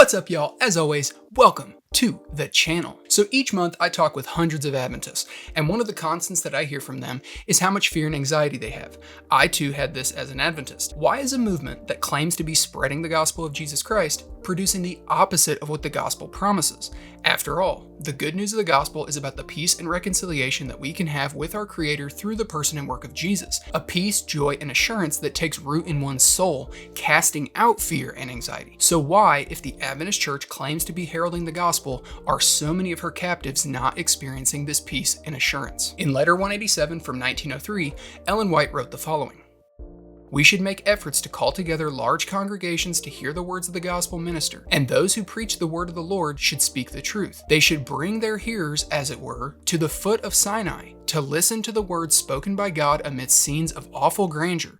What's up, y'all? As always, welcome to the channel. So each month I talk with hundreds of Adventists, and one of the constants that I hear from them is how much fear and anxiety they have. I too had this as an Adventist. Why is a movement that claims to be spreading the gospel of Jesus Christ producing the opposite of what the gospel promises? After all, the good news of the gospel is about the peace and reconciliation that we can have with our Creator through the person and work of Jesus. A peace, joy, and assurance that takes root in one's soul, casting out fear and anxiety. So why, if the Adventist Church claims to be heralding the gospel, are so many of her captives not experiencing this peace and assurance? In Letter 187 from 1903, Ellen White wrote the following: "We should make efforts to call together large congregations to hear the words of the gospel minister, and those who preach the word of the Lord should speak the truth. They should bring their hearers, as it were, to the foot of Sinai, to listen to the words spoken by God amidst scenes of awful grandeur."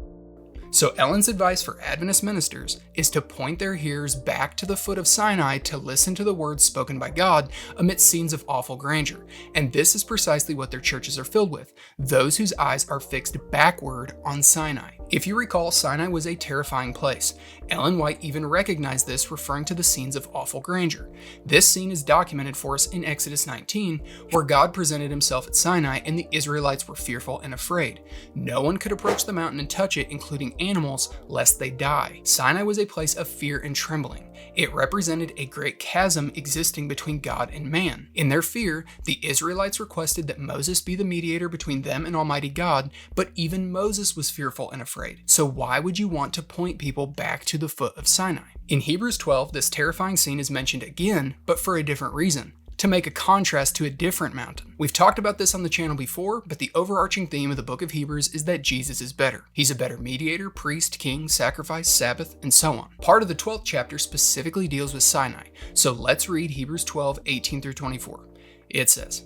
So Ellen's advice for Adventist ministers is to point their hearers back to the foot of Sinai to listen to the words spoken by God amidst scenes of awful grandeur. And this is precisely what their churches are filled with, those whose eyes are fixed backward on Sinai. If you recall, Sinai was a terrifying place. Ellen White even recognized this, referring to the scenes of awful grandeur. This scene is documented for us in Exodus 19, where God presented himself at Sinai and the Israelites were fearful and afraid. No one could approach the mountain and touch it, including animals, lest they die. Sinai was a place of fear and trembling. It represented a great chasm existing between God and man. In their fear, the Israelites requested that Moses be the mediator between them and Almighty God, but even Moses was fearful and afraid. So why would you want to point people back to the foot of Sinai? In Hebrews 12, this terrifying scene is mentioned again, but for a different reason: to make a contrast to a different mountain. We've talked about this on the channel before, but the overarching theme of the book of Hebrews is that Jesus is better. He's a better mediator, priest, king, sacrifice, Sabbath, and so on. Part of the 12th chapter specifically deals with Sinai, so let's read Hebrews 12, 18 through 24. It says,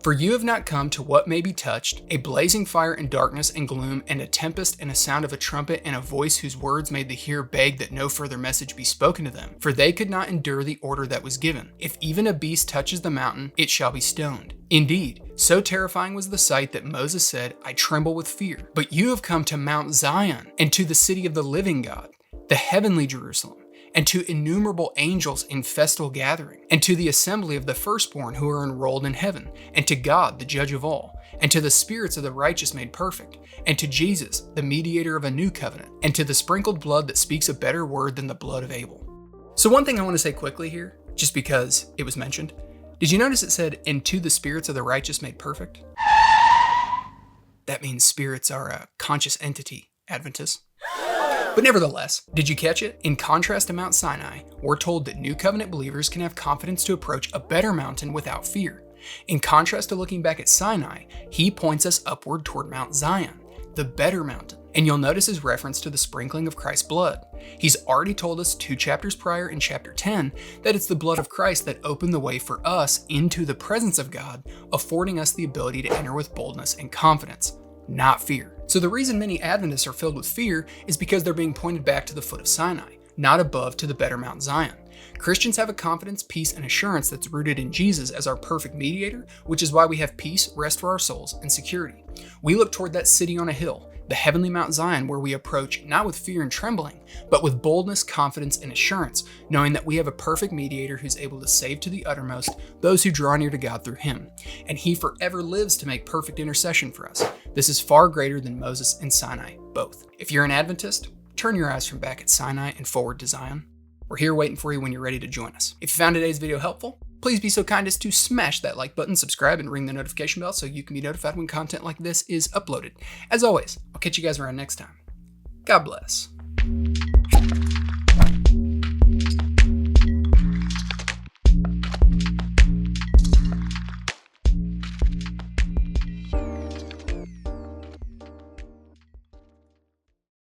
"For you have not come to what may be touched, a blazing fire and darkness and gloom, and a tempest and a sound of a trumpet and a voice whose words made the hearer beg that no further message be spoken to them. For they could not endure the order that was given. If even a beast touches the mountain, it shall be stoned. Indeed, so terrifying was the sight that Moses said, I tremble with fear. But you have come to Mount Zion, and to the city of the living God, the heavenly Jerusalem, and to innumerable angels in festal gathering, and to the assembly of the firstborn who are enrolled in heaven, and to God, the judge of all, and to the spirits of the righteous made perfect, and to Jesus, the mediator of a new covenant, and to the sprinkled blood that speaks a better word than the blood of Abel." So one thing I want to say quickly here, just because it was mentioned, did you notice it said, "and to the spirits of the righteous made perfect"? That means spirits are a conscious entity, Adventists. But nevertheless, did you catch it? In contrast to Mount Sinai, we're told that New Covenant believers can have confidence to approach a better mountain without fear. In contrast to looking back at Sinai, he points us upward toward Mount Zion, the better mountain. And you'll notice his reference to the sprinkling of Christ's blood. He's already told us 2 chapters prior in chapter 10 that it's the blood of Christ that opened the way for us into the presence of God, affording us the ability to enter with boldness and confidence, not fear. So the reason many Adventists are filled with fear is because they're being pointed back to the foot of Sinai, not above to the better Mount Zion. Christians have a confidence, peace, and assurance that's rooted in Jesus as our perfect mediator, which is why we have peace, rest for our souls, and security. We look toward that city on a hill, the heavenly Mount Zion, where we approach not with fear and trembling, but with boldness, confidence, and assurance, knowing that we have a perfect mediator who's able to save to the uttermost those who draw near to God through him, and he forever lives to make perfect intercession for us. This is far greater than Moses and Sinai both. If you're an Adventist, turn your eyes from back at Sinai and forward to Zion. We're here waiting for you when you're ready to join us. If you found today's video helpful, please be so kind as to smash that like button, subscribe, and ring the notification bell so you can be notified when content like this is uploaded. As always, I'll catch you guys around next time. God bless.